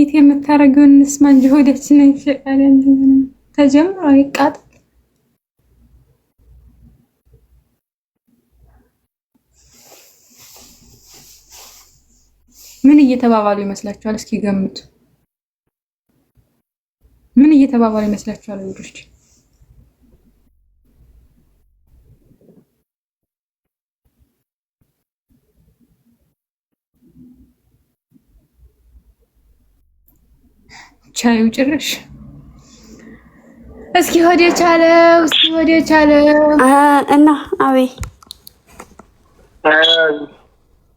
ሚት የምታረገውን እንስማ እንጂ ሆዳችን አይሸቃል። ተጀምሮ ይቃጥ ምን እየተባባሉ ይመስላችኋል? እስኪ ገምቱ። ምን እየተባባሉ ይመስላችኋል ወንዶች? ቻዩ ጭራሽ እስኪ ወደ ቻለው እና አቤ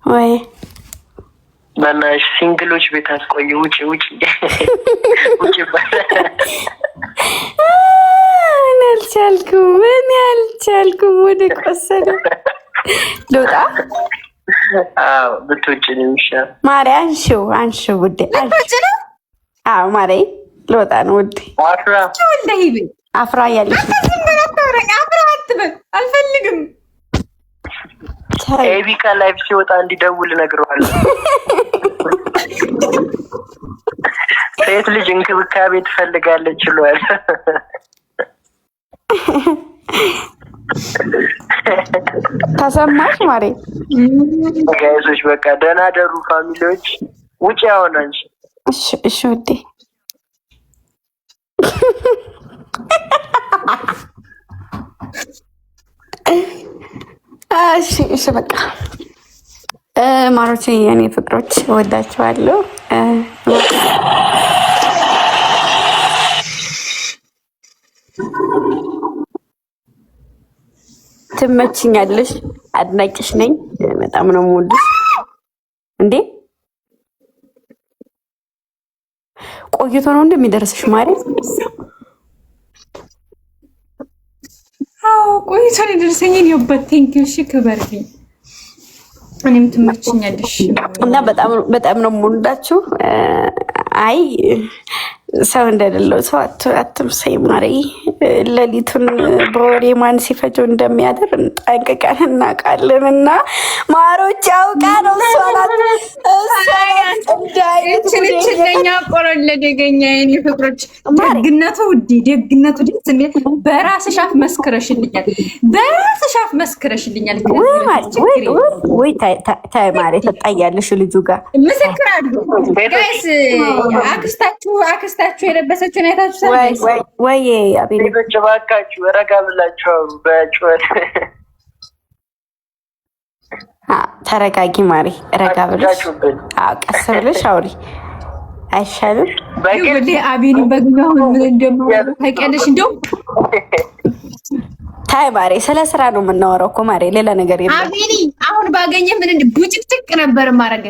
ወይ በናሽ ሲንግሎች ቤት አስቆይ። ውጪ ውጪ እኔ አልቻልኩም። ወደ ቆሰለ ልውጣ። አዎ ብትውጪ ነው የሚሻለው። ማሪ አንሺው ውዴ። አዎ ማሪ ልወጣ ነው ውዴ። አፍራ እያለች አልፈልግም። ኤቢ ከላይፍ ሲወጣ እንዲደውል እነግረዋለሁ። ሴት ልጅ እንክብካቤ ትፈልጋለች ይሏል። ተሰማሽ ማሬ? ጋይሶች በቃ ደህና ደሩ ፋሚሊዎች። ውጪ አሁን አንቺ። እሺ ውዴ። እሺ በቃ ማሮቼ፣ የኔ ፍቅሮች እወዳችኋለሁ። ትመችኛለሽ፣ አድናቂሽ ነኝ። በጣም ነው የምወድሽ። እንዴ ቆይቶ ነው እንደሚደርስሽ ማለት? አዎ ቆይቶ ነው የደረሰኝ። ይወበት ቴንኪው። እሺ ክበርልኝ። እኔም ትመችኛለሽ እና በጣም ነው የምወዳችሁ። አይ ሰው እንደሌለው ሰው አትምሰይ ማሪ። ሌሊቱን በወሬ ማን ሲፈጀው እንደሚያደር ጠንቅቀን እናውቃለን። እና ማሮች አውቃ ነው እችለኛ ቆረለ ደገኛ የኔ ፍቅሮች። ደግነቱ ውዴ ደግነቱ ደስ የሚል በራስሽ አፍ መስክረሽልኛል። ወይ ታይ ማሪ ተጣያለሽ ልጁ ጋር ምስክር አሉ ጋይስ። አክስታችሁ የለበሰችውን አይታችሁ ወይ አቤኔ ቤቶች እባካችሁ ረጋ ብላችሁ በጩኸት ተረጋጊ ማሪ። ረጋ ብለሽ ቀስ ብለሽ አውሪ አይሻልም? በግድ አቤኔ በግኛው ምን እንደማወራ ታውቂያለሽ? እንደው ታይ ማሪ፣ ስለ ስራ ነው የምናወራው እኮ ማሪ፣ ሌላ ነገር የለም። አቤኔ አሁን ባገኘ ምን እንደ ቡጭቅጭቅ ነበር ማረገ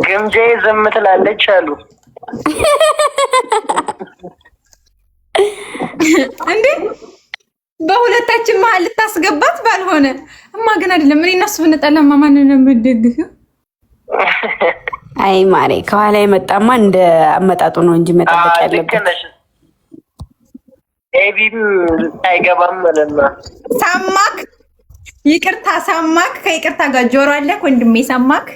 ግምጄ ዝም ትላለች አሉ እንዴ። በሁለታችን መሀል ልታስገባት ባልሆነ እማ ግን አይደለም። እኔ እነሱ ብንጣላማ ማንን ነው የምትደግፊው? አይ ማሬ ከኋላ የመጣማ እንደ አመጣጡ ነው እንጂ መጠበቅ ያለበት። ኤቢም አይገባም ማለት ነው። ሳማክ ይቅርታ፣ ሳማክ ከይቅርታ ጋር ጆሮ አለ ወንድሜ። ሳማክ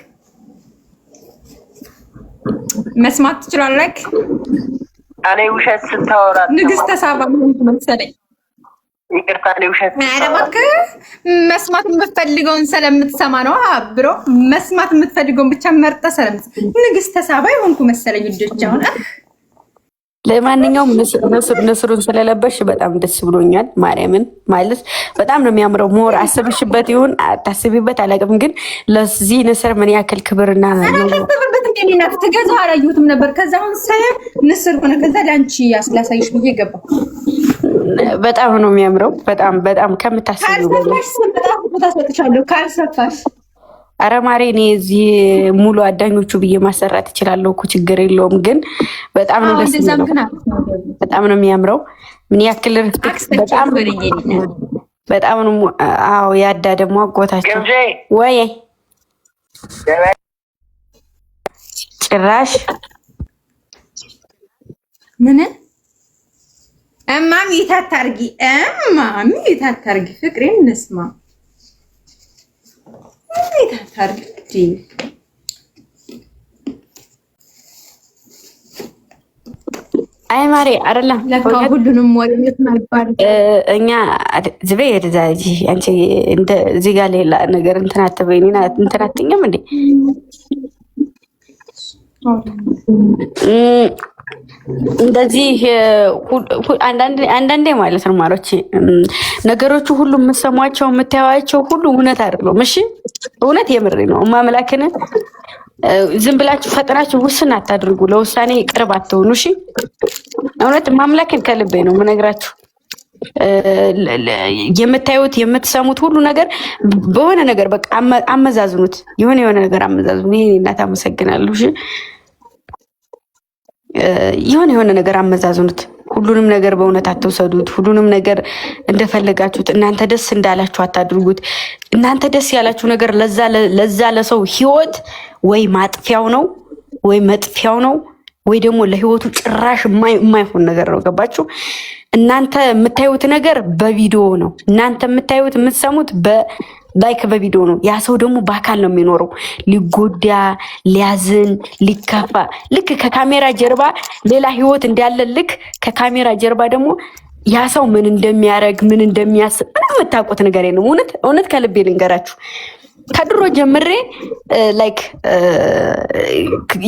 መስማት ትችላለህ። እኔ ውሸት ስታወራ ንግስት ተሳባ መሰለኝ። ይቅርታ እኔ ውሸት መስማት የምትፈልገውን ስለምትሰማ ነው ብሮ። መስማት የምትፈልገውን ብቻ መርጠ ስለምትሰማ ንግስት ተሳባ ይሆንኩ መሰለኝ። ልጆች አሁን ለማንኛውም ንስሩን ስለለበሽ በጣም ደስ ብሎኛል። ማርያምን ማለት በጣም ነው የሚያምረው። ሞር አስብሽበት ይሁን አታስቢበት አላውቅም፣ ግን ለዚህ ንስር ምን ያክል ክብርና እናት ትገዛው አላየሁትም ነበር። ከዛ አሁን ሳይ ንስር ሆነ። ከዛ ላንቺ ያስላሳይሽ ብዬ ገባ። በጣም ነው የሚያምረው። በጣም ከምታስቢው ካልሰፋሽ ኧረ ማሬ እኔ እዚህ ሙሉ አዳኞቹ ብዬ ማሰራት እችላለሁ እኮ ችግር የለውም። ግን በጣም ነው ደስ የሚለው። በጣም ነው የሚያምረው። ምን ያክል በጣም ነው። አዎ ያዳ ደግሞ አጎታቸው ወይ ጭራሽ ምን እማሚ ታታርጊ ፍቅሬን እንስማ ታታርጊ አይ ማሬ አይደለም ለካ ሁሉንም ወሬት ማይባል እኛ ዝቤ የደዛጂ አንቺ እንደ እዚህ ጋር ሌላ ነገር እንትን አትበይኝና እንትን አትኛም እንዴ እንደዚህ አንዳንዴ ማለት ነው ማሮቼ ነገሮቹ ሁሉ የምትሰሟቸው የምታዩዋቸው ሁሉ እውነት አይደለም። እሺ እውነት የምሬ ነው ማምላክን ዝም ብላችሁ ፈጥናችሁ ውስን አታድርጉ። ለውሳኔ ቅርብ አትሆኑ። እሺ እውነት ማምላክን ከልቤ ነው የምነግራችሁ። የምታዩት የምትሰሙት ሁሉ ነገር በሆነ ነገር በቃ አመዛዝኑት። የሆነ ነገር አመዛዝኑ። ይሄ እናት አመሰግናለሁ። እሺ የሆነ ነገር አመዛዝኑት። ሁሉንም ነገር በእውነት አትውሰዱት። ሁሉንም ነገር እንደፈለጋችሁት እናንተ ደስ እንዳላችሁ አታድርጉት። እናንተ ደስ ያላችሁ ነገር ለዛ ለሰው ህይወት ወይ ማጥፊያው ነው ወይ መጥፊያው ነው ወይ ደግሞ ለህይወቱ ጭራሽ የማይሆን ነገር ነው። ገባችሁ? እናንተ የምታዩት ነገር በቪዲዮ ነው። እናንተ የምታዩት የምትሰሙት በቪዲዮ ነው። ያ ሰው ደግሞ በአካል ነው የሚኖረው። ሊጎዳ፣ ሊያዝን፣ ሊከፋ ልክ ከካሜራ ጀርባ ሌላ ህይወት እንዳለ ልክ ከካሜራ ጀርባ ደግሞ ያ ሰው ምን እንደሚያደርግ ምን እንደሚያስብ ምንም የምታውቁት ነገር የለም። እውነት ከልቤ ልንገራችሁ ከድሮ ጀምሬ ላይክ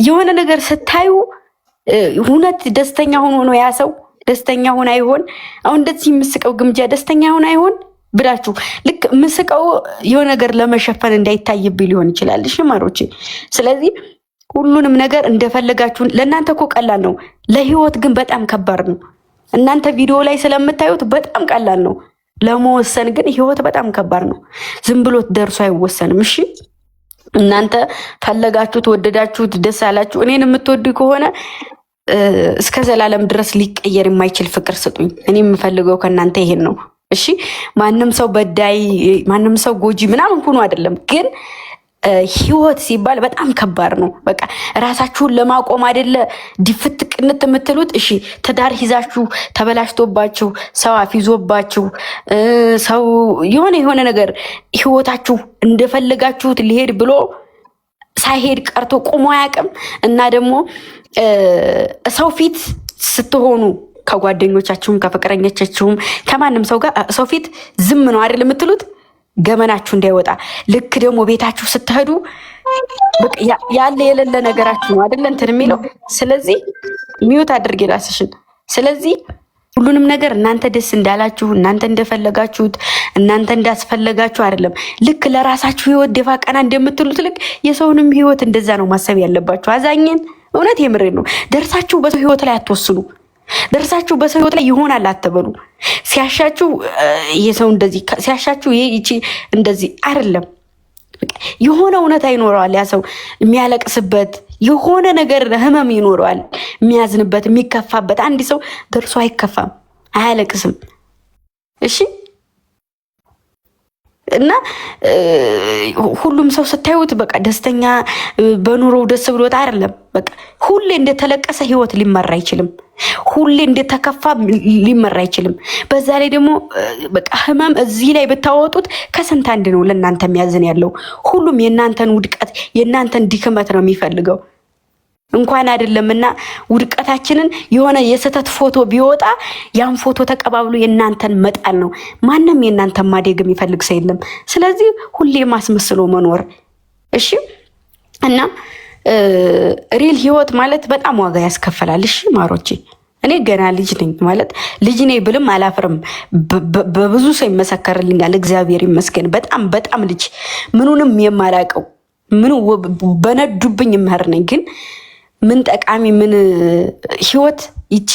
የሆነ ነገር ስታዩ እውነት ደስተኛ ሆኖ ነው ያ ሰው ደስተኛ ሆነ አይሆን? አሁን እንደዚህ የምስቀው ግምጃ ደስተኛ ሆነ አይሆን ብላችሁ ልክ ምስቀው የሆነ ነገር ለመሸፈን እንዳይታይብኝ ሊሆን ይችላል። እሺ ማሮቼ፣ ስለዚህ ሁሉንም ነገር እንደፈለጋችሁ ለእናንተ እኮ ቀላል ነው፣ ለህይወት ግን በጣም ከባድ ነው። እናንተ ቪዲዮ ላይ ስለምታዩት በጣም ቀላል ነው፣ ለመወሰን ግን ህይወት በጣም ከባድ ነው። ዝም ብሎ ደርሶ አይወሰንም። እሺ እናንተ ፈለጋችሁት፣ ወደዳችሁት፣ ደስ አላችሁ። እኔን የምትወዱ ከሆነ እስከ ዘላለም ድረስ ሊቀየር የማይችል ፍቅር ስጡኝ። እኔ የምፈልገው ከእናንተ ይሄን ነው። እሺ ማንም ሰው በዳይ ማንም ሰው ጎጂ ምናምን ሆኖ አይደለም፣ ግን ህይወት ሲባል በጣም ከባድ ነው። በቃ ራሳችሁን ለማቆም አይደለ ድፍት ቅንት የምትሉት። እሺ ትዳር ይዛችሁ ተበላሽቶባችሁ ሰው አፊዞባችሁ ሰው የሆነ ነገር ህይወታችሁ እንደፈለጋችሁት ሊሄድ ብሎ ሳይሄድ ቀርቶ ቆሞ አያውቅም። እና ደግሞ ሰው ፊት ስትሆኑ ከጓደኞቻችሁም ከፍቅረኞቻችሁም ከማንም ሰው ጋር ሰው ፊት ዝም ነው አይደል የምትሉት ገመናችሁ እንዳይወጣ። ልክ ደግሞ ቤታችሁ ስትሄዱ ያለ የሌለ ነገራችሁ ነው አይደል እንትን የሚለው። ስለዚህ ሚዩት አድርጌ ራስሽን። ስለዚህ ሁሉንም ነገር እናንተ ደስ እንዳላችሁ እናንተ እንደፈለጋችሁት እናንተ እንዳስፈለጋችሁ አይደለም። ልክ ለራሳችሁ ህይወት ደፋ ቀና እንደምትሉት ልክ የሰውንም ህይወት እንደዛ ነው ማሰብ ያለባችሁ። አዛኝን እውነት የምሬ ነው። ደርሳችሁ በሰው ህይወት ላይ አትወስኑ። ደርሳችሁ በሰው ህይወት ላይ ይሆናል አትበሉ። ሲያሻችሁ የሰው እንደዚህ ሲያሻችሁ ይቺ እንደዚህ አይደለም። የሆነ እውነታ ይኖረዋል ያ ሰው የሚያለቅስበት የሆነ ነገር ህመም ይኖረዋል የሚያዝንበት የሚከፋበት። አንድ ሰው ደርሶ አይከፋም አያለቅስም። እሺ እና ሁሉም ሰው ስታዩት በቃ ደስተኛ በኑሮው ደስ ብሎት አይደለም። በቃ ሁሌ እንደተለቀሰ ህይወት ሊመራ አይችልም። ሁሌ እንደተከፋ ሊመራ አይችልም። በዛ ላይ ደግሞ በቃ ህመም እዚህ ላይ ብታወጡት ከስንት አንድ ነው ለእናንተ የሚያዝን ያለው። ሁሉም የእናንተን ውድቀት የእናንተን ድክመት ነው የሚፈልገው። እንኳን አይደለምና ውድቀታችንን የሆነ የስተት ፎቶ ቢወጣ ያን ፎቶ ተቀባብሎ የእናንተን መጣል ነው። ማንም የእናንተን ማደግ የሚፈልግ ሰው የለም። ስለዚህ ሁሌ ማስመስሎ መኖር እሺ። እና ሪል ህይወት ማለት በጣም ዋጋ ያስከፍላል። እሺ ማሮቼ፣ እኔ ገና ልጅ ነኝ ማለት ልጅ ነኝ ብልም አላፍርም። በብዙ ሰው ይመሰከርልኛል። እግዚአብሔር ይመስገን። በጣም ልጅ ምኑንም የማላውቀው ምኑ በነዱብኝ ምህር ነኝ። ግን ምን ጠቃሚ ምን ህይወት ይቺ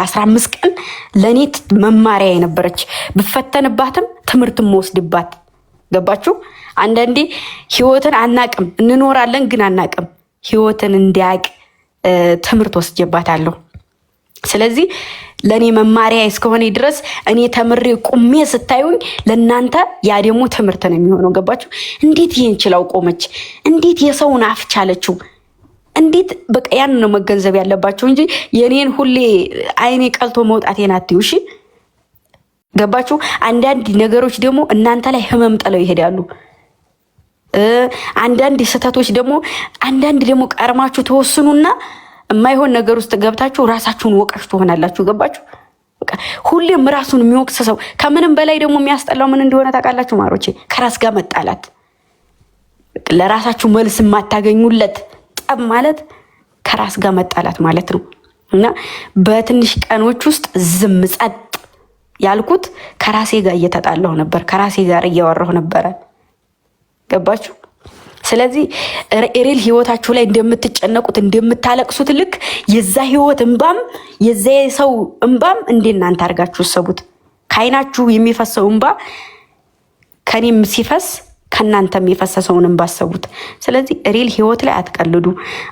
15 ቀን ለኔ መማሪያ የነበረች ብፈተንባትም ትምህርት መወስድባት። ገባችሁ? አንዳንዴ ህይወትን አናቅም እንኖራለን፣ ግን አናቅም። ህይወትን እንዲያቅ ትምህርት ወስጄባታለሁ። ስለዚህ ለኔ መማሪያ እስከሆነ ድረስ እኔ ተምሬ ቁሜ ስታዩኝ ለእናንተ ያ ደግሞ ትምህርት ነው የሚሆነው። ገባችሁ? እንዴት ይህን ችላው ቆመች? እንዴት የሰውን አፍ ቻለችው? እንዴት በቃ ያን ነው መገንዘብ ያለባቸው እንጂ የኔን ሁሌ አይኔ ቀልቶ መውጣቴን አትዩ። እሺ ገባችሁ? አንዳንድ ነገሮች ደግሞ እናንተ ላይ ህመም ጥለው ይሄዳሉ። አንዳንድ ስህተቶች ደግሞ ቀርማችሁ ተወስኑና የማይሆን ነገር ውስጥ ገብታችሁ ራሳችሁን ወቃሽ ትሆናላችሁ። ገባችሁ? በቃ ሁሌም ራሱን የሚወቅስ ሰው ከምንም በላይ ደግሞ የሚያስጠላው ምን እንደሆነ ታውቃላችሁ ማሮቼ? ከራስ ጋር መጣላት፣ ለራሳችሁ መልስ የማታገኙለት ጠብ ማለት ከራስ ጋር መጣላት ማለት ነው። እና በትንሽ ቀኖች ውስጥ ዝም ጸጥ ያልኩት ከራሴ ጋር እየተጣላሁ ነበር፣ ከራሴ ጋር እያወራሁ ነበረ። ገባችሁ? ስለዚህ ሪል ህይወታችሁ ላይ እንደምትጨነቁት እንደምታለቅሱት ልክ የዛ ህይወት እንባም የዛ ሰው እንባም እንደናንተ አድርጋችሁ ሰቡት። ከአይናችሁ የሚፈሰው እንባ ከኔም ሲፈስ ከናንተ የሚፈሰሰውን እንባ ሰቡት። ስለዚህ ሪል ህይወት ላይ አትቀልዱ።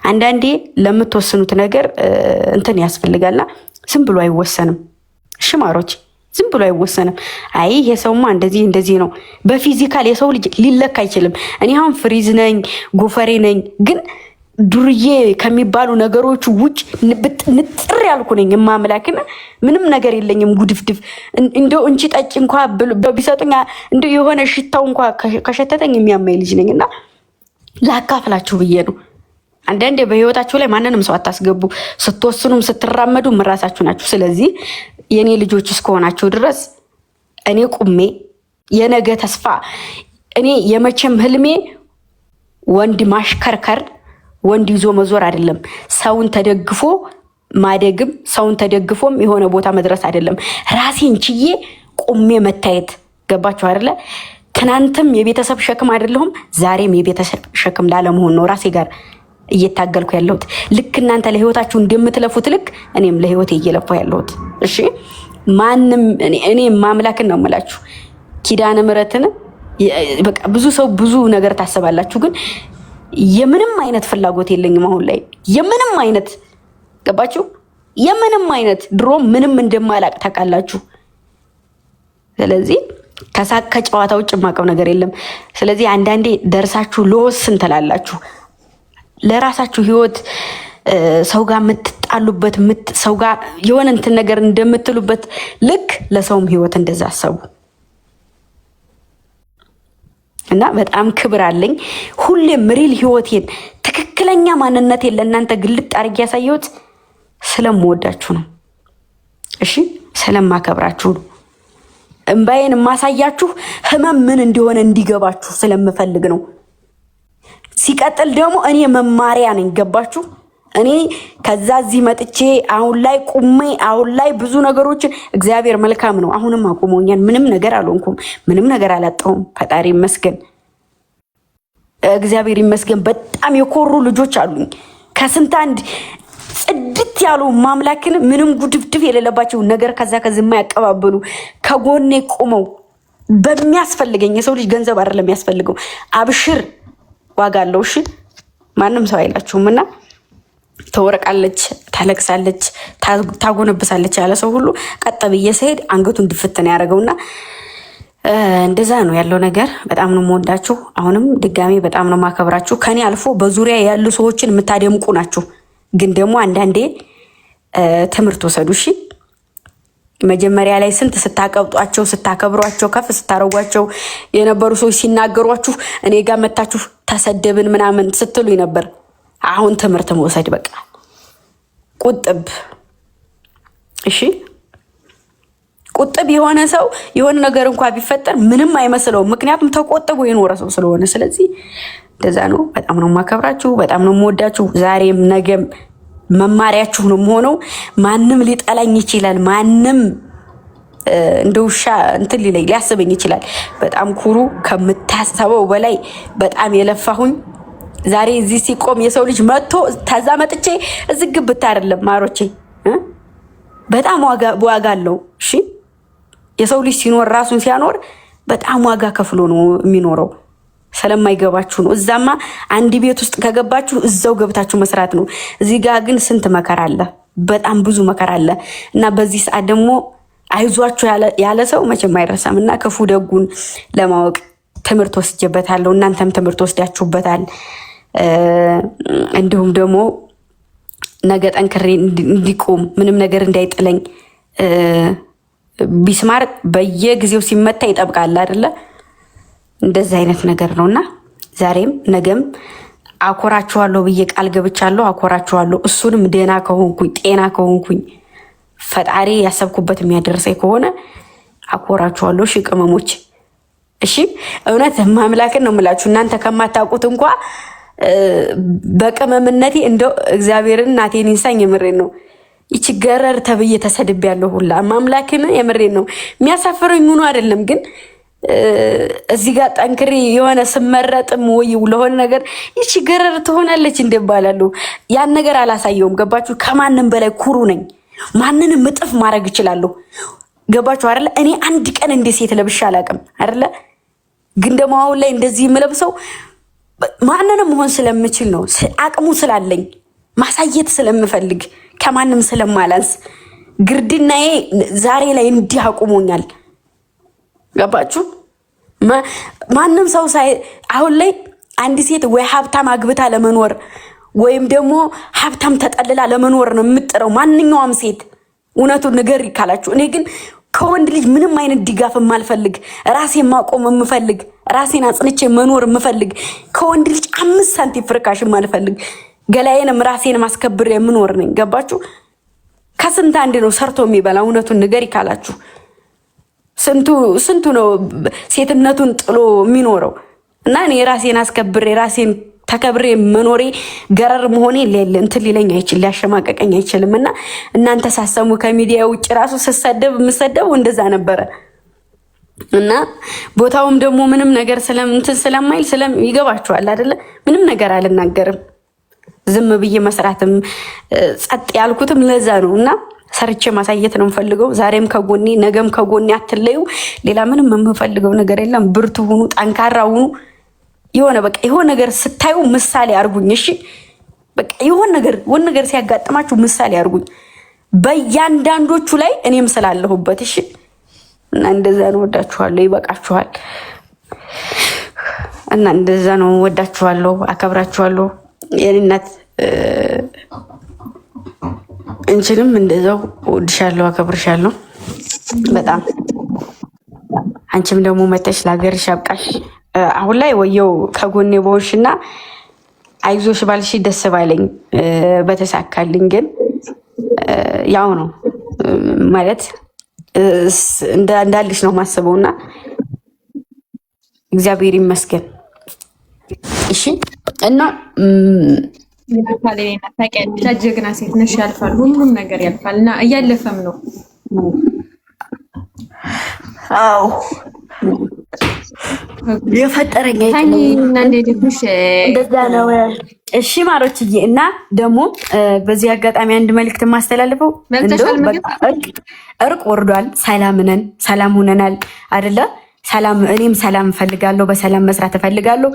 አንዳንዴ ለምትወስኑት ነገር እንትን ያስፈልጋልና ዝም ብሎ አይወሰንም። ሽማሮች ዝም ብሎ አይወሰንም። አይ ይሄ ሰውማ እንደዚህ ነው። በፊዚካል የሰው ልጅ ሊለካ አይችልም። እኔ አሁን ፍሪዝ ነኝ፣ ጎፈሬ ነኝ፣ ግን ዱርዬ ከሚባሉ ነገሮች ውጭ ንጥር ያልኩ ነኝ። የማምላክና ምንም ነገር የለኝም። ጉድፍድፍ እንደው እንቺ ጠጭ እንኳ ቢሰጡኝ እንደው የሆነ ሽታው እንኳ ከሸተተኝ የሚያማይ ልጅ ነኝ። እና ላካፍላችሁ ብዬ ነው። አንዳንዴ በህይወታችሁ ላይ ማንንም ሰው አታስገቡ። ስትወስኑም ስትራመዱም ራሳችሁ ናችሁ። ስለዚህ የኔ ልጆች እስከሆናችሁ ድረስ እኔ ቁሜ የነገ ተስፋ እኔ የመቼም ህልሜ ወንድ ማሽከርከር ወንድ ይዞ መዞር አይደለም። ሰውን ተደግፎ ማደግም ሰውን ተደግፎም የሆነ ቦታ መድረስ አይደለም። ራሴን ችዬ ቁሜ መታየት። ገባችሁ አይደለ? ትናንትም የቤተሰብ ሸክም አይደለሁም፣ ዛሬም የቤተሰብ ሸክም ላለመሆን ነው ራሴ ጋር እየታገልኩ ያለሁት። ልክ እናንተ ለህይወታችሁ እንደምትለፉት ልክ እኔም ለህይወቴ እየለፋ ያለሁት። እሺ ማንም እኔ ማምላክን ነው የምላችሁ፣ ኪዳነ ምሕረትን በቃ ብዙ ሰው ብዙ ነገር ታስባላችሁ፣ ግን የምንም አይነት ፍላጎት የለኝም አሁን ላይ የምንም አይነት። ገባችሁ? የምንም አይነት ድሮ ምንም እንደማላቅ ታውቃላችሁ። ስለዚህ ከሳቅ ከጨዋታ ውጭ የማውቀው ነገር የለም። ስለዚህ አንዳንዴ ደርሳችሁ ልወስን ትላላችሁ። ለራሳችሁ ህይወት ሰው ጋር የምትጣሉበት ሰው ጋር የሆነ እንትን ነገር እንደምትሉበት ልክ ለሰውም ህይወት እንደዛ አሰቡ እና በጣም ክብር አለኝ። ሁሌም ሪል ህይወቴን ትክክለኛ ማንነቴን ለእናንተ ግልጥ አድርጌ ያሳየሁት ስለምወዳችሁ ነው። እሺ ስለማከብራችሁ ነው። እንባዬን የማሳያችሁ ህመም ምን እንደሆነ እንዲገባችሁ ስለምፈልግ ነው። ሲቀጥል ደግሞ እኔ መማሪያ ነኝ። ገባችሁ? እኔ ከዛ እዚህ መጥቼ አሁን ላይ ቁሜ አሁን ላይ ብዙ ነገሮችን እግዚአብሔር መልካም ነው። አሁንም አቁሞኛል። ምንም ነገር አልሆንኩም። ምንም ነገር አላጣሁም። ፈጣሪ ይመስገን፣ እግዚአብሔር ይመስገን። በጣም የኮሩ ልጆች አሉኝ። ከስንት አንድ ጽድት ያሉ ማምላክን ምንም ጉድፍድፍ የሌለባቸው ነገር ከዛ ከዝማ ያቀባበሉ ከጎኔ ቆመው በሚያስፈልገኝ የሰው ልጅ ገንዘብ አይደለም የሚያስፈልገው። አብሽር ዋጋ አለው። እሺ ማንም ሰው አይላችሁም። እና ተወርቃለች፣ ታለቅሳለች፣ ታጎነብሳለች ያለ ሰው ሁሉ ቀጥ ብዬ ስሄድ አንገቱን ድፍትን ያደረገውና እንደዛ ነው ያለው ነገር። በጣም ነው የምወዳችሁ። አሁንም ድጋሜ በጣም ነው ማከብራችሁ። ከኔ አልፎ በዙሪያ ያሉ ሰዎችን የምታደምቁ ናችሁ። ግን ደግሞ አንዳንዴ ትምህርት ወሰዱ። እሺ መጀመሪያ ላይ ስንት ስታቀብጧቸው ስታከብሯቸው ከፍ ስታረጓቸው የነበሩ ሰዎች ሲናገሯችሁ እኔ ጋር መታችሁ ተሰደብን ምናምን ስትሉኝ ነበር። አሁን ትምህርት መውሰድ በቃ ቁጥብ። እሺ ቁጥብ የሆነ ሰው የሆነ ነገር እንኳን ቢፈጠር ምንም አይመስለውም። ምክንያቱም ተቆጥቦ የኖረ ሰው ስለሆነ። ስለዚህ እንደዛ ነው። በጣም ነው ማከብራችሁ፣ በጣም ነው የምወዳችሁ። ዛሬም ነገም መማሪያችሁ ነው የምሆነው። ማንም ሊጠላኝ ይችላል። ማንም እንደ ውሻ እንትን ሊለኝ ሊያስበኝ ይችላል። በጣም ኩሩ ከምታሰበው በላይ በጣም የለፋሁኝ። ዛሬ እዚህ ሲቆም የሰው ልጅ መጥቶ ታዛ መጥቼ እዚህ ግብት አይደለም ማሮቼ፣ በጣም ዋጋ አለው። እሺ የሰው ልጅ ሲኖር ራሱን ሲያኖር በጣም ዋጋ ከፍሎ ነው የሚኖረው። ስለማይገባችሁ ነው። እዛማ አንድ ቤት ውስጥ ከገባችሁ እዛው ገብታችሁ መስራት ነው። እዚህ ጋር ግን ስንት መከራ አለ፣ በጣም ብዙ መከራ አለ። እና በዚህ ሰዓት ደግሞ አይዟችሁ ያለ ሰው መቼም አይረሳም። እና ክፉ ደጉን ለማወቅ ትምህርት ወስጄበታለሁ። እናንተም ትምህርት ወስዳችሁበታል። እንዲሁም ደግሞ ነገ ጠንክሬ እንዲቆም ምንም ነገር እንዳይጥለኝ ቢስማር በየጊዜው ሲመታ ይጠብቃል አይደለ? እንደዚህ አይነት ነገር ነውና ዛሬም ነገም አኮራችኋለሁ ብዬ ቃል ገብቻለሁ። አኮራችኋለሁ። እሱንም ደህና ከሆንኩኝ ጤና ከሆንኩኝ ፈጣሪ ያሰብኩበት የሚያደርሰኝ ከሆነ አኮራችኋለሁ። እሺ ቅመሞች፣ እሺ እውነት ማምላክን ነው የምላችሁ። እናንተ ከማታውቁት እንኳ በቅመምነቴ እንደው እግዚአብሔርን እናቴን ይንሳኝ፣ የምሬን ነው። ይቺ ገረር ተብዬ ተሰድቤያለሁ ሁላ ማምላክን፣ የምሬን ነው። የሚያሳፍረኝ ሆኖ አይደለም ግን እዚህ ጋር ጠንክሬ የሆነ ስመረጥም ወይ ለሆነ ነገር ይቺ ገረር ትሆናለች እንደባላሉ ያን ነገር አላሳየውም። ገባችሁ? ከማንም በላይ ኩሩ ነኝ። ማንንም እጥፍ ማድረግ እችላለሁ። ገባችሁ አይደለ? እኔ አንድ ቀን እንደ ሴት ለብሼ አላውቅም አይደለ? ግን ደግሞ አሁን ላይ እንደዚህ የምለብሰው ማንንም መሆን ስለምችል ነው። አቅሙ ስላለኝ ማሳየት ስለምፈልግ ከማንም ስለማላንስ ግርድናዬ ዛሬ ላይ እንዲህ አቁሞኛል። ገባችሁ? ማንም ሰው አሁን ላይ አንድ ሴት ወይ ሀብታም አግብታ ለመኖር ወይም ደግሞ ሀብታም ተጠልላ ለመኖር ነው የምጥረው ማንኛውም ሴት። እውነቱን ንገር ይካላችሁ። እኔ ግን ከወንድ ልጅ ምንም አይነት ድጋፍ የማልፈልግ ራሴን ማቆም የምፈልግ ራሴን አጽንቼ መኖር የምፈልግ ከወንድ ልጅ 5 ሳንቲም ፍርካሽ የማልፈልግ ገላዬንም ራሴን ማስከብር የምኖር ነኝ። ገባችሁ? ከስንት አንድ ነው ሰርቶ የሚበላ። እውነቱን ንገር ይካላችሁ። ስንቱ ነው ሴትነቱን ጥሎ የሚኖረው? እና እኔ ራሴን አስከብሬ ራሴን ተከብሬ መኖሬ ገረር መሆኔ እንትን ሊለኝ አይችል ሊያሸማቀቀኝ አይችልም። እና እናንተ ሳሰሙ ከሚዲያ ውጭ ራሱ የምሰደብ እንደዛ ነበረ። እና ቦታውም ደግሞ ምንም ነገር እንትን ስለማይል ይገባችኋል አይደለ? ምንም ነገር አልናገርም። ዝም ብዬ መስራትም ጸጥ ያልኩትም ለዛ ነው። እና ሰርቼ ማሳየት ነው የምፈልገው። ዛሬም ከጎኔ ነገም ከጎኔ አትለዩ። ሌላ ምንም የምፈልገው ነገር የለም። ብርቱ ሁኑ፣ ጠንካራ ሁኑ። የሆነ በቃ የሆነ ነገር ስታዩ ምሳሌ አርጉኝ። እሺ በቃ የሆነ ነገር ሲያጋጥማችሁ ምሳሌ አርጉኝ በእያንዳንዶቹ ላይ እኔም ስላለሁበት። እሺ እና እንደዛ ነው። ወዳችኋለሁ። ይበቃችኋል። እና እንደዛ ነው። ወዳችኋለሁ፣ አከብራችኋለሁ። የኔነት እንችልም እንደዛው ወድሻለሁ፣ አከብርሻለሁ በጣም። አንቺም ደግሞ መተሽ ለሀገርሽ አብቃሽ። አሁን ላይ ወየው ከጎኔ በሆንሽና አይዞሽ ባልሽ ደስ ባለኝ በተሳካልኝ። ግን ያው ነው ማለት እንዳልሽ ነው ማስበውና እግዚአብሔር ይመስገን። እሺ እና ጀግና ሴት ነሽ። ያልፋል፣ ሁሉም ነገር ያልፋል እና እያለፈም ነው። አዎ የፈጠረኝ እንደዛ ነው። እሺ ማሮችዬ፣ እና ደግሞ በዚህ አጋጣሚ አንድ መልዕክት የማስተላልፈው እርቅ ወርዷል። ሰላም ነን፣ ሰላም ሆነናል አይደለ? ሰላም፣ እኔም ሰላም እፈልጋለሁ፣ በሰላም መስራት እፈልጋለሁ።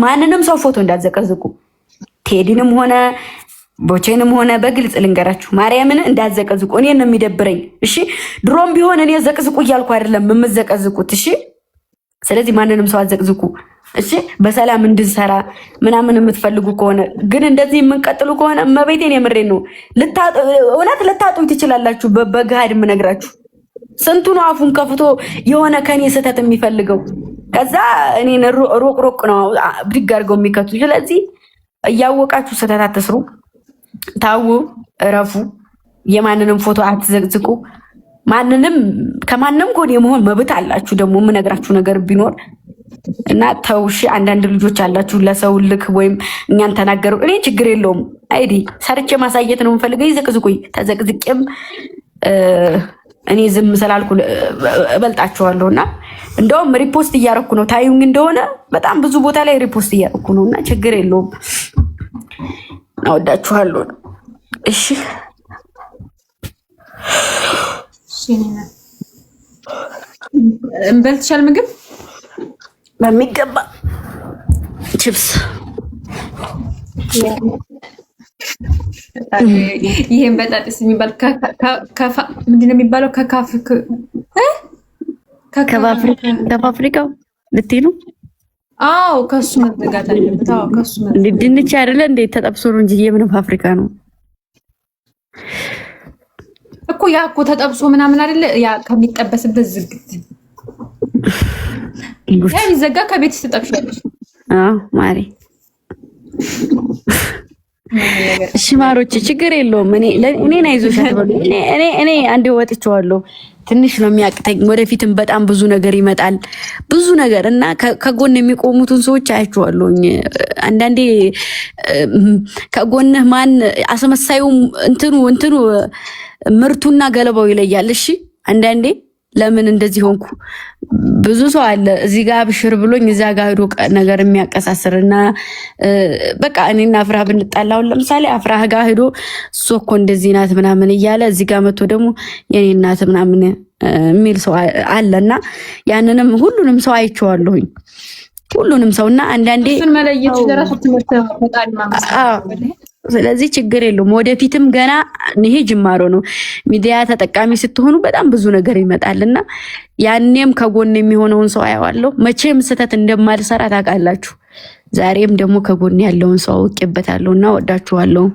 ማንንም ሰው ፎቶ እንዳትዘቀዝቁ፣ ቴዲንም ሆነ ቦቼንም ሆነ በግልጽ ልንገራችሁ፣ ማርያምን እንዳትዘቀዝቁ። እኔን ነው የሚደብረኝ። እሺ ድሮም ቢሆን እኔ ዘቅዝቁ እያልኩ አይደለም የምዘቀዝቁት። እሺ ስለዚህ ማንንም ሰው አዘቅዝቁ። እሺ በሰላም እንድንሰራ ምናምን የምትፈልጉ ከሆነ ግን እንደዚህ የምንቀጥሉ ከሆነ መቤቴን የምሬን ነው እውነት ልታጡኝ ትችላላችሁ። በገሃድ የምነግራችሁ ስንቱ ነው አፉን ከፍቶ የሆነ ከኔ ስህተት የሚፈልገው ከዛ እኔን ሮቅ ነው ብድግ አድርገው የሚከቱ። ስለዚህ እያወቃችሁ ስህተት አትስሩ። ታው እረፉ። የማንንም ፎቶ አትዘቅዝቁ። ከማንም ጎን የመሆን መብት አላችሁ። ደግሞ የምነግራችሁ ነገር ቢኖር እና ተውሺ፣ አንዳንድ ልጆች አላችሁ ለሰው ልክ ወይም እኛን ተናገሩ። እኔ ችግር የለውም አይዲ ሰርቼ ማሳየት ነው የምፈልገው። ይዘቅዝቁኝ፣ ተዘቅዝቄም እኔ ዝም ስላልኩ እበልጣችኋለሁ። እና እንደውም ሪፖስት እያረኩ ነው። ታዩኝ እንደሆነ በጣም ብዙ ቦታ ላይ ሪፖስት እያረኩ ነው። እና ችግር የለውም። እወዳችኋለሁ። እሺ እንበልትሻል ምግብ በሚገባ ቺፕስ። ይሄን በጣጥስ የሚባል ምንድን ነው የሚባለው? ከፋፍሪካው ልትይ ነው? አዎ ከሱ መዘጋት አለበት። አዎ ከሱ ድንች አይደለ እንዴ? ተጠብሶ ነው እንጂ የምን ፋፍሪካ ነው እኮ። ያ እኮ ተጠብሶ ምናምን አይደለ? ያ ከሚጠበስበት ዝግት ያ ይዘጋ። ከቤት ትጠብሻለሽ። አዎ ማሪ እሺ ማሮች ችግር የለውም። እኔን አይዞሽ አትበሉ። እኔ አንዴ ወጥቼዋለሁ። ትንሽ ነው የሚያቅተኝ። ወደፊትም በጣም ብዙ ነገር ይመጣል፣ ብዙ ነገር እና ከጎን የሚቆሙትን ሰዎች አያቸዋለሁኝ። አንዳንዴ ከጎንህ ማን አስመሳዩም እንትኑ ምርቱና ገለባው ይለያል። እሺ አንዳንዴ ለምን እንደዚህ ሆንኩ? ብዙ ሰው አለ እዚህ ጋር ብሽር ብሎኝ እዛ ጋር ሄዶ ነገር የሚያቀሳስርና በቃ እኔና አፍራህ ብንጣላውን ለምሳሌ አፍራህ ጋር ሄዶ እሱ እኮ እንደዚህ ናት ምናምን እያለ እዚህ ጋር መጥቶ ደግሞ የኔ እናት ምናምን የሚል ሰው አለና ያንንም ሁሉንም ሰው አይቼዋለሁኝ። ሁሉንም ሰውና አንዳንዴ እሱን መለየት ለራሱ ትምህርት ፈጣሪ ማመስገን። ስለዚህ ችግር የለውም። ወደፊትም ገና ይሄ ጅማሮ ነው። ሚዲያ ተጠቃሚ ስትሆኑ በጣም ብዙ ነገር ይመጣልና ያኔም ከጎን የሚሆነውን ሰው አያዋለሁ። መቼም ስህተት እንደማልሰራ ታውቃላችሁ። ዛሬም ደግሞ ከጎን ያለውን ሰው አውቄበታለሁና ወዳችኋለሁ፣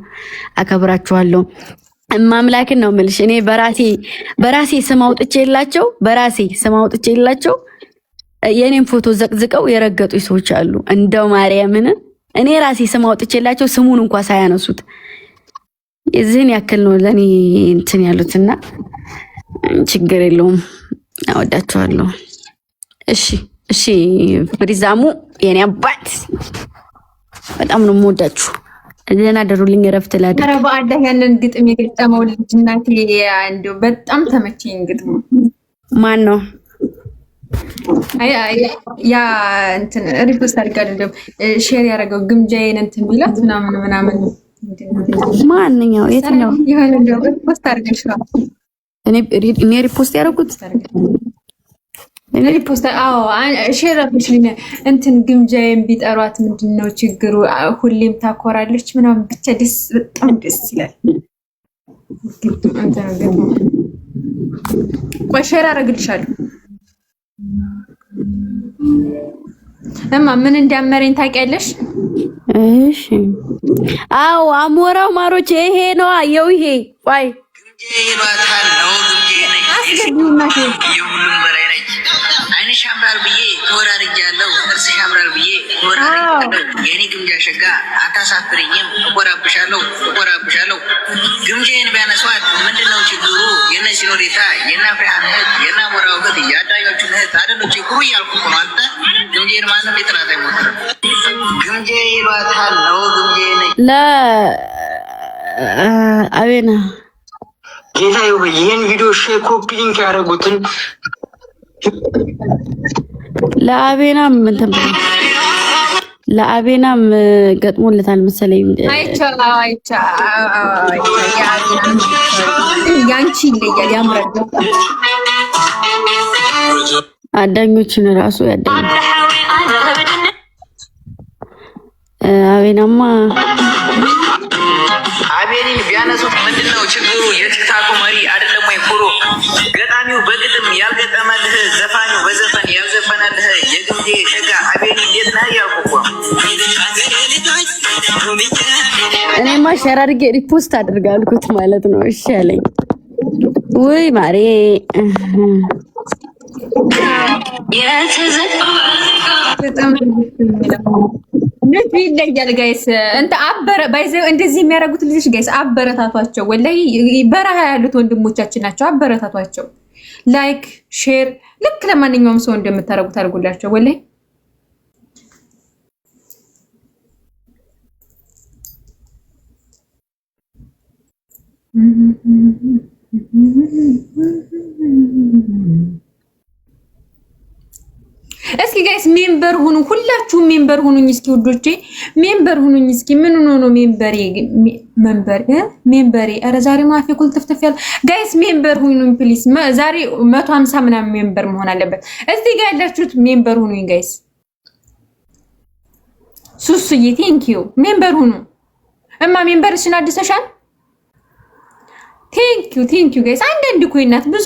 አከብራችኋለሁ። እማምላክን ነው የምልሽ። እኔ በራሴ ስም አውጥቼላቸው የኔን ፎቶ ዘቅዝቀው የረገጡኝ ሰዎች አሉ። እንደው ማርያምን እኔ ራሴ ስም አውጥቼላቸው ስሙን እንኳን ሳያነሱት የዚህን ያክል ነው ለኔ እንትን ያሉትና ችግር የለውም። አወዳችኋለሁ። እሺ ፍሪዛሙ የኔ አባት በጣም ነው የምወዳችሁ። ደህና ደሩልኝ። እረፍት ላድርግ። ኧረ በአላህ ያንን ግጥም የገጠመው ልጅ እናቴ እንደው በጣም ተመቸኝ ግጥሙ። ማን ነው? ያ እንትን ሪፖስት አድርጋለሁ ሼር ያደረገው ግምጃዬን እንትን ቢላት ምናምን ማንኛው የትኛው ይሄን እንደው ሪፖስት አድርገሽ ነው? እኔ ሪፖስት ያደረኩት ሼር አድርገሽልኝ እንትን ግምጃዬን ቢጠሯት ምንድነው ችግሩ? ሁሌም ታኮራለች ምናምን ብቻ በጣም ደስ ይላል። ቆይ ሼር አደርግልሻለሁ። እማ ምን እንዳመረኝ ታውቂያለሽ? እሺ አዎ አሞራው ማሮቼ ይሄ ነው አየው። ይሄ ቆይ ይባታል ነው የሁሉም በላይ ነች። አይንሽ ያምራል ብዬ ተወራርጃለሁ፣ እርስሽ ያምራል ብዬ ተወራርጃለሁ። የኔ ግምጃ ሸጋ አታሳፍረኝም፣ እቆራብሻለሁ። ግምጃዬን ቢያነሷት ምንድነው ችግሩ? የነ ሲኖሪታ የና ፍሬሃን እህት የና ሞራው እህት የአዳኞቹን እህት አይደሉ ችግሩ እያልኩ እኮ ነው። አንተ ግምጃዬን ማንም የጥላት አይሞክርም። ግምጃዬ ይሏታል ነው ግምጃዬ ነኝ ለአቤና ጌታዬ ሆይ ይህን ቪዲዮ ኮፒ ሊንክ ያደረጉትን ለአቤናም ገጥሞለታል መሰለኝ። ያንቺ ይለያል፣ ያምራል። አዳኞችን ራሱ ያዳኝ አቤናማ አቤኔን ቢያነሱት ምንድነው ችግሩ? የቲክታኩ መሪ አይደለም ወይ ኩሩ? ገጣሚው በግጥም ያልገጠመልህ፣ ዘፋኙ በዘፈን ያልዘፈነልህ የግምጄ ሸጋ አቤኔ እንዴት ነህ ያልኩ እኔማ ሸር አድርጌ ሪፖስት አድርጋልኩት ማለት ነው። እሺ ያለኝ ውይ ማሬ ልጅ ይለያል ጋይስ። እንደዚህ የሚያደርጉት ልጆች ጋይስ አበረታቷቸው። ወላሂ በረሃ ያሉት ወንድሞቻችን ናቸው። አበረታቷቸው። ላይክ ሼር፣ ልክ ለማንኛውም ሰው እንደምታደርጉት አድርጉላቸው። ወላሂ እስኪ ጋይስ ሜምበር ሁኑ፣ ሁላችሁም ሜምበር ሁኑኝ። እስኪ ውዶቼ ሜምበር ሁኑኝ። እስኪ ምን ሆኖ ነው ሜምበሬ? ኧረ ዛሬ ማፊ ኩል ተፍተፍ ያለ ጋይስ ሜምበር ሁኑኝ ፕሊዝ። ዛሬ 150 ምናምን ሜምበር መሆን አለበት። እዚህ ጋር ያላችሁት ሜምበር ሁኑኝ ጋይስ። ሱሱዬ ቴንኪዩ ሜምበር ሁኑ። እማ ሜምበርሽን አድሰሻል? ቴንኪዩ ጋይስ። አንዳንድ ኮይናት ብዙ